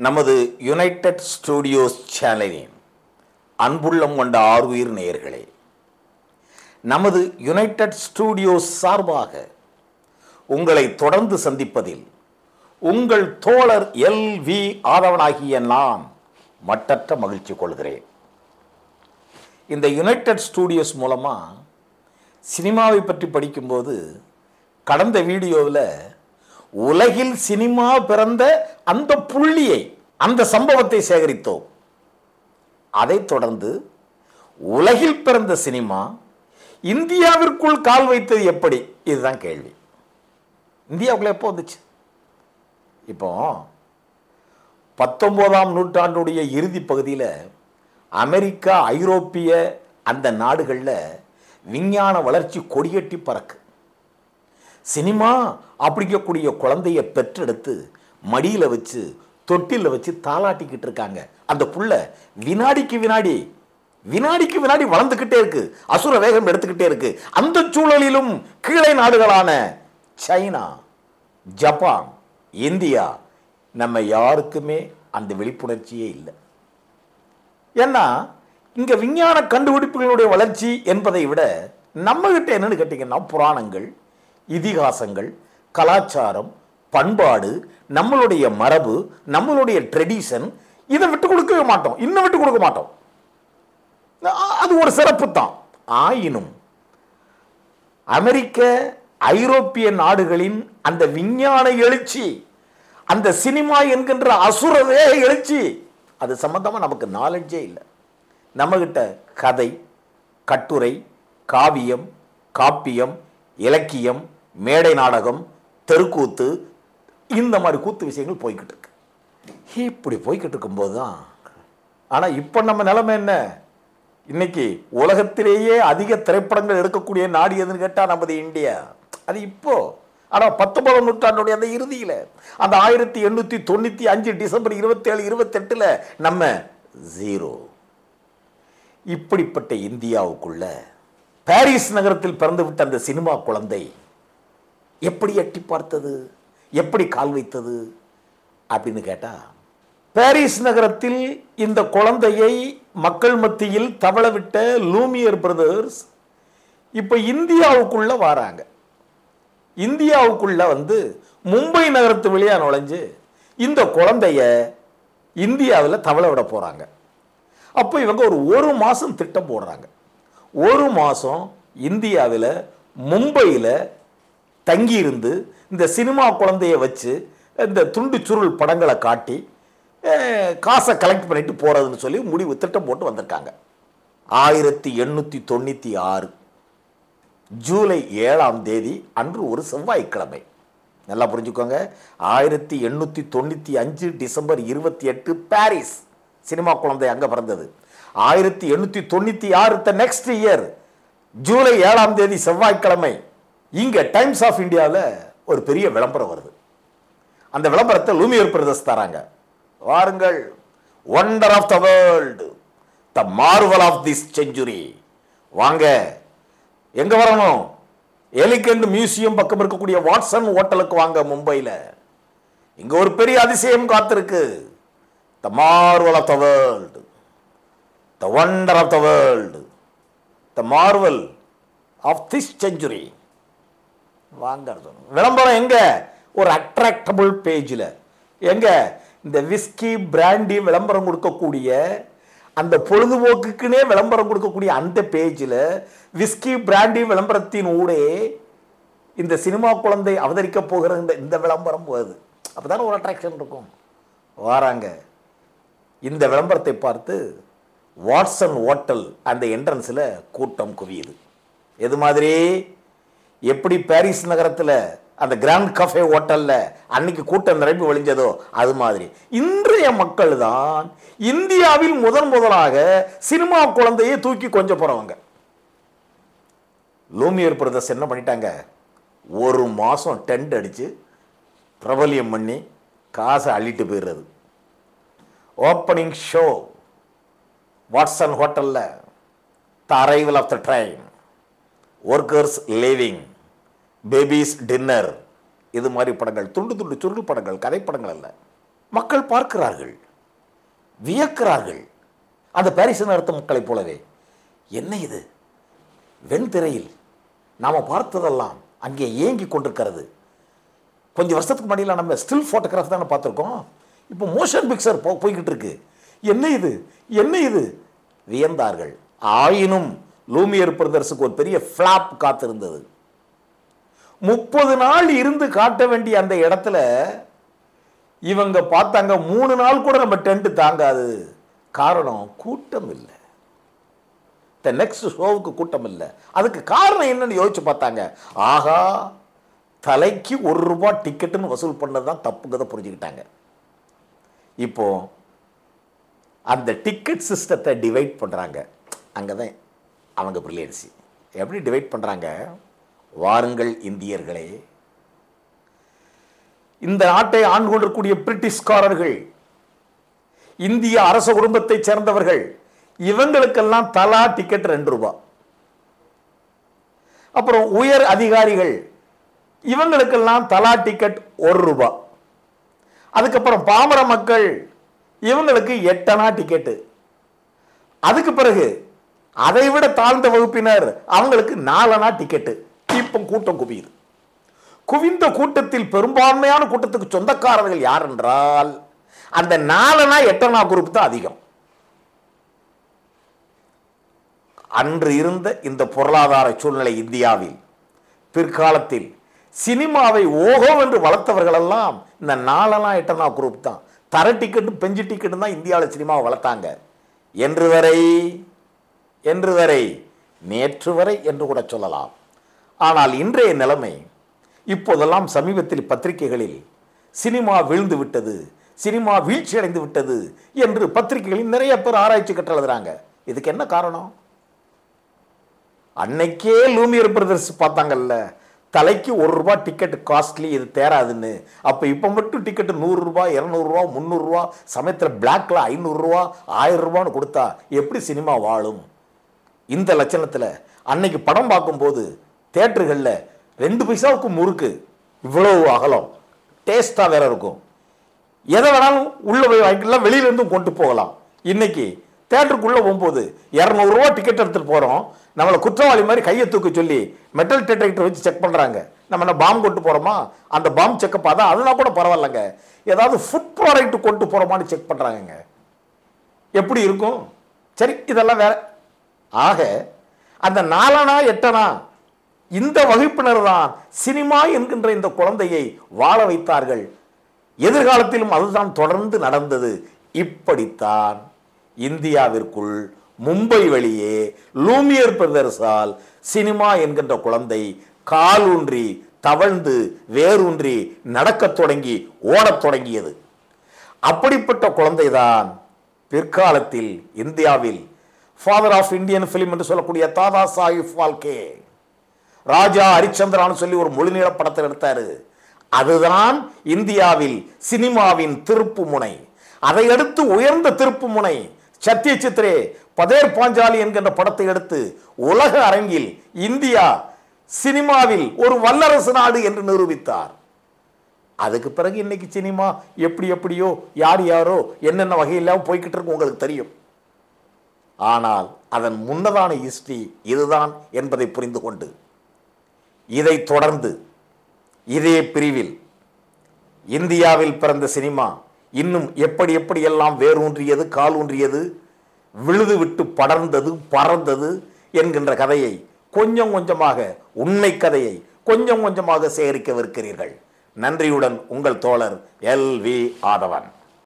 நமது United studios சேனலின் அன்புள்ளம் கொண்ட ஆர்வீர் நேயர்களே, நமது யுனைடெட் ஸ்டுடியோஸ் சார்பாக உங்களை தொடர்ந்து சந்திப்பதில் உங்கள் தோழர் எல்.வி. ஆதவனாகிய நான் மட்டற்ற மகிழ்ச்சி கொள்கிறேன். இந்த யுனைடெட் ஸ்டுடியோஸ் மூலமாக சினிமாவை பற்றி படிக்கும்போது கடந்த வீடியோவில் உலகில் சினிமா பிறந்த அந்த புள்ளியை, அந்த சம்பவத்தை சேகரித்தோம். அதைத் தொடர்ந்து உலகில் பிறந்த சினிமா இந்தியாவிற்குள் கால் வைத்தது எப்படி, இதுதான் கேள்வி. இந்தியாவுக்குள்ள எப்போ வந்துச்சு? இப்போ 19ஆம் நூற்றாண்டுடைய இறுதி பகுதியில் அமெரிக்கா, ஐரோப்பிய அந்த நாடுகளில் விஞ்ஞான வளர்ச்சி கொடியட்டி பறக்கு. சினிமா அப்படிங்கக்கூடிய குழந்தைய பெற்றெடுத்து மடியில் வச்சு தொட்டிலில் வச்சு தாளாட்டிக்கிட்டு இருக்காங்க. அந்த புள்ள வினாடிக்கு வினாடி வளர்ந்துக்கிட்டே இருக்கு, அசுர வேகம் எடுத்துக்கிட்டே இருக்கு. அந்த சூழலிலும் கீழே நாடுகளான சைனா, ஜப்பான், இந்தியா நம்ம யாருக்குமே அந்த விழிப்புணர்ச்சியே இல்லை. ஏன்னா இங்க விஞ்ஞான கண்டுபிடிப்புகளுடைய வளர்ச்சி என்பதை விட நம்ம கிட்ட என்னன்னு கேட்டீங்கன்னா, புராணங்கள், இதிகாசங்கள், கலாச்சாரம், பண்பாடு, நம்மளுடைய மரபு, நம்மளுடைய ட்ரெடிஷன், இதை விட்டு கொடுக்கவே மாட்டோம், இன்னும் விட்டு கொடுக்க மாட்டோம். அது ஒரு சிறப்பு தான். ஆயினும் அமெரிக்க, ஐரோப்பிய நாடுகளின் அந்த விஞ்ஞான எழுச்சி, அந்த சினிமா என்கின்ற அசுரவே எழுச்சி, அது சம்பந்தமா நமக்கு நாலேஜே இல்லை. நம்மகிட்ட கதை, கட்டுரை, காவியம், காப்பியம், இலக்கியம், மேடை நாடகம், தெருக்கூத்து, இந்த மாதிரி கூத்து விஷயங்கள் போய்கிட்டு இருக்கு. இப்படி போய்கிட்டு இருக்கும்போது தான், ஆனால் இப்போ நம்ம நிலைமை என்ன? இன்னைக்கு உலகத்திலேயே அதிக திரைப்படங்கள் எடுக்கக்கூடிய நாடு எதுன்னு கேட்டால் நமது இந்தியா. அது இப்போ. ஆனால் 19ஆம் நூற்றாண்டுடைய அந்த இறுதியில், அந்த 1895 டிசம்பர் 27, 28 நம்ம ஜீரோ. இப்படிப்பட்ட இந்தியாவுக்குள்ள பாரிஸ் நகரத்தில் பிறந்துவிட்ட அந்த சினிமா குழந்தை எப்படி எட்டி பார்த்தது, எப்படி கால் வைத்தது அப்படின்னு கேட்டா, பாரிஸ் நகரத்தில் இந்த குழந்தையை மக்கள் மத்தியில் தவளவிட்ட லூமியர் பிரதர்ஸ் இப்ப இந்தியாவுக்குள்ள வராங்க. இந்தியாவுக்குள்ள வந்து மும்பை நகரத்து வழியா நுழைஞ்சு இந்த குழந்தைய இந்தியாவில் தவள விட போறாங்க. அப்போ இவங்க ஒரு மாசம் திட்டம் போடுறாங்க. ஒரு மாசம் இந்தியாவில் மும்பையில் தங்கியிருந்து இந்த சினிமா குழந்தைய வச்சு இந்த துண்டு சுருள் படங்களை காட்டி காசை கலெக்ட் பண்ணிட்டு போறதுன்னு சொல்லி முடிவு திட்டம் போட்டு வந்திருக்காங்க. 1896 ஜூலை 7ஆம் தேதி அன்று ஒரு செவ்வாய்க்கிழமை. நல்லா புரிஞ்சுக்கோங்க. 1895 டிசம்பர் 28 பாரிஸ் சினிமா குழந்தை அங்க பிறந்தது. 1896 நெக்ஸ்ட் இயர் ஜூலை 7ஆம் தேதி செவ்வாய்க்கிழமை இங்க டைம்ஸ் ஆஃப் இந்தியாவில் ஒரு பெரிய விளம்பரம் வருது. அந்த விளம்பரத்தை லூமியர் பிரதர்ஸ் தராங்க. வாருங்கள், wonder of the world, the marvel of this century, வாங்க. எங்க வரணும்? எலிகண்ட் மியூசியம் பக்கம் இருக்கக்கூடிய வாட்சன் ஹோட்டலுக்கு வாங்க மும்பையில். இங்க ஒரு பெரிய அதிசயம் காத்திருக்கு. The marvel of the world, the wonder of the world, the marvel of this century, வாங்க. விளம்பரம் எங்க? ஒரு அட்ராக்டபிள் பேஜில். எங்க? இந்த விஸ்கி பிராண்டி விளம்பரம் கொடுக்கக்கூடிய, அந்த பொழுதுபோக்குக்குன்னே விளம்பரம் கொடுக்கக்கூடிய அந்த பேஜில் விஸ்கி பிராண்டி விளம்பரத்தின் ஊடே இந்த சினிமா குழந்தை அவதரிக்க போகிற இந்த விளம்பரம் வருது. அப்போதானே ஒரு அட்ராக்ஷன் இருக்கும். வராங்க. இந்த விளம்பரத்தை பார்த்து வாட்சன் ஹோட்டல் அந்த என்ட்ரன்ஸில் கூட்டம் குவியுது. எது மாதிரி? எப்படி பாரிஸ் நகரத்தில் அந்த கிராண்ட் கஃபே ஹோட்டல்ல அன்னைக்கு கூட்டம் நிரம்பி வழிஞ்சதோ அது மாதிரி இன்றைய மக்கள் தான் இந்தியாவில் முதலாக சினிமா குழந்தையை தூக்கி கொஞ்சம் போறவங்க. லூமியர் பிரதர்ஸ் என்ன பண்ணிட்டாங்க? ஒரு மாசம் டென்ட் அடிச்சு பிரபலியம் பண்ணி காசை அள்ளிட்டு போயிடுறது. ஓப்பனிங் ஷோ வாட்சன் ஹோட்டல்ல, the arrival of the train, workers living, babies dinner, இது மாதிரி படங்கள், துண்டு துண்டு சுருள் படங்கள், கதைப்படங்கள் அல்ல. மக்கள் பார்க்கிறார்கள், வியக்கிறார்கள். அந்த பாரிஸ் நடத்த மக்களைப் போலவே என்ன இது வெண்திரையில் நாம் பார்த்ததெல்லாம் அங்கே ஏங்கி கொண்டிருக்கிறது. கொஞ்சம் வருஷத்துக்கு முன்னாடியில் நம்ம ஸ்டில் ஃபோட்டோகிராஃப் தானே பார்த்துருக்கோம். இப்போ மோஷன் பிக்சர் போய்கிட்டு இருக்கு. என்ன இது என்ன இது வியந்தார்கள். ஆயினும் லூமியர் பிரதர்ஸுக்கு ஒரு பெரிய ஃப்ளாப் காத்திருந்தது. 30 நாள் இருந்து காட்ட வேண்டிய அந்த இடத்துல இவங்க பார்த்தாங்க 3 நாள் கூட நம்ம டென்ட் தாங்காது. காரணம் கூட்டம் இல்லை. நெக்ஸ்ட் ஷோவுக்கு கூட்டம் இல்லை. அதுக்கு காரணம் என்னன்னு யோசிச்சு பார்த்தாங்க. ஆகா, தலைக்கு ₹1 டிக்கெட்டுன்னு வசூல் பண்ணதான் தப்புங்கதை புரிஞ்சுக்கிட்டாங்க. இப்போ அந்த டிக்கெட் சிஸ்டத்தை டிவைட் பண்ணுறாங்க. அங்கே தான் அவங்க பிரில்லியன்சி. எப்படி டிவைட் பண்ணுறாங்க? வாருங்கள் இந்தியர்களே, இந்த நாட்டை ஆண்டு கொண்டிருக்கூடிய பிரிட்டிஷ்காரர்கள் இந்திய அரச குடும்பத்தை சேர்ந்தவர்கள், இவங்களுக்கெல்லாம் தலா டிக்கெட் ₹2. அப்புறம் உயர் அதிகாரிகள், இவங்களுக்கெல்லாம் தலா டிக்கெட் ₹1. அதுக்கப்புறம் பாமர மக்கள், இவங்களுக்கு 8 அணா டிக்கெட்டு. அதுக்கு பிறகு அதை விட தாழ்ந்த வகுப்பினர், அவங்களுக்கு 4 அணா டிக்கெட்டு. இப்போ கூட்டம் குவியுது. குவிந்த கூட்டத்தில் பெரும்பான்மையான கூட்டத்துக்கு சொந்தக்காரர்கள் யார் என்றால் அந்த 4 அணா 8 அணா குரூப் தான் அதிகம். அன்று இருந்த இந்த பொருளாதார சூழ்நிலை இந்தியாவில் பிற்காலத்தில் சினிமாவை ஓஹோ என்று வளர்த்தவர்கள் எல்லாம் இந்த 4 அணா 8 அணா குரூப் தான். தர டிக்கெட்டும் பெஞ்சு டிக்கெட்டும் தான் இந்தியாவில் சினிமாவை வளர்த்தாங்க. என்று வரை நேற்று வரை என்று கூட சொல்லலாம். ஆனால் இன்றைய நிலைமை, இப்போதெல்லாம் சமீபத்தில் பத்திரிகைகளில் சினிமா வீழ்ந்து விட்டது, சினிமா வீழ்ச்சி அடைந்து விட்டது என்று பத்திரிகைகளில் நிறைய பேர் ஆராய்ச்சி கட்டு எழுதுறாங்க. இதுக்கு என்ன காரணம்? அன்னைக்கே லூமியர் பிரதர்ஸ் பார்த்தாங்கல்ல, தலைக்கு ₹1 டிக்கெட் காஸ்ட்லி, இது தேராதுன்னு. அப்போ இப்போ மட்டும் டிக்கெட்டு ₹100, ₹200, ₹300, சமயத்தில் பிளாக்ல ₹500, ₹1000 கொடுத்தா எப்படி சினிமா வாழும்? இந்த லட்சணத்தில் அன்னைக்கு படம் பார்க்கும்போது தியேட்டர்களில் 2 பைசாவுக்கு முறுக்கு, இவ்வளவு அகலம், டேஸ்டாக வேற இருக்கும். எதை வேணாலும் உள்ளே போய் வாங்கிக்கலாம், வெளியிலேருந்தும் கொண்டு போகலாம். இன்னைக்கு தேட்டருக்குள்ளே போகும்போது ₹200 டிக்கெட் எடுத்துகிட்டு போகிறோம். நம்மளை குற்றவாளி மாதிரி கையை தூக்க சொல்லி மெட்டல் டிடெக்டர் வச்சு செக் பண்ணுறாங்க. நம்ம என்ன பாம்பு கொண்டு போகிறோமா? அந்த பாம்பு செக்கப் அதான், அதெல்லாம் கூட பரவாயில்லைங்க. ஏதாவது ஃபுட் ப்ராடக்ட் கொண்டு போகிறோமான்னு செக் பண்ணுறாங்க. எப்படி இருக்கும்? சரி, இதெல்லாம் வேற. ஆக அந்த 4 அணா 8 அணா இந்த வகுப்பினர் தான் சினிமா என்கின்ற இந்த குழந்தையை வாழ வைத்தார்கள். எதிர்காலத்திலும் அதுதான் தொடர்ந்து நடந்தது. இப்படித்தான் இந்தியாவிற்குள் மும்பை வழியே லூமியர் பிரதர்ஸால் சினிமா என்கின்ற குழந்தை காலூன்றி தவழ்ந்து வேரூன்றி நடக்கத் தொடங்கி ஓடத் தொடங்கியது. அப்படிப்பட்ட குழந்தைதான் பிற்காலத்தில் இந்தியாவில் ஃபாதர் ஆஃப் இந்தியன் பிலிம் என்று சொல்லக்கூடிய தாதா சாஹிப் ஃபால்கே ராஜா ஹரிச்சந்திரான்னு சொல்லி ஒரு முழுநீள படத்தை எடுத்தாரு. அதுதான் இந்தியாவில் சினிமாவின் திருப்பு முனை. அதை அடுத்து உயர்ந்த திருப்பு முனை சத்ய சித்ரே பதேர் பாஞ்சாலி என்கின்ற படத்தை எடுத்து உலக அரங்கில் இந்தியா சினிமாவில் ஒரு வல்லரசு நாடு என்று நிரூபித்தார். அதுக்கு பிறகு இன்னைக்கு சினிமா எப்படி எப்படியோ யார் யாரோ என்னென்ன வகையில்லாம் போய்கிட்டு இருக்கு உங்களுக்கு தெரியும். ஆனால் அதன் முன்னதான ஹிஸ்டரி இதுதான் என்பதை புரிந்து கொண்டு இதை தொடர்ந்து இதே பிரிவில் இந்தியாவில் பிறந்த சினிமா இன்னும் எப்படி எப்படியெல்லாம் வேரூன்றியது, காலூன்றியது, விழுது விட்டு படர்ந்தது, பறந்தது என்கின்ற கதையை கொஞ்சம் கொஞ்சமாக, உண்மை கதையை கொஞ்சம் கொஞ்சமாக சேகரிக்கவிருக்கிறீர்கள். நன்றியுடன் உங்கள் தோழர் LV ஆதவன்.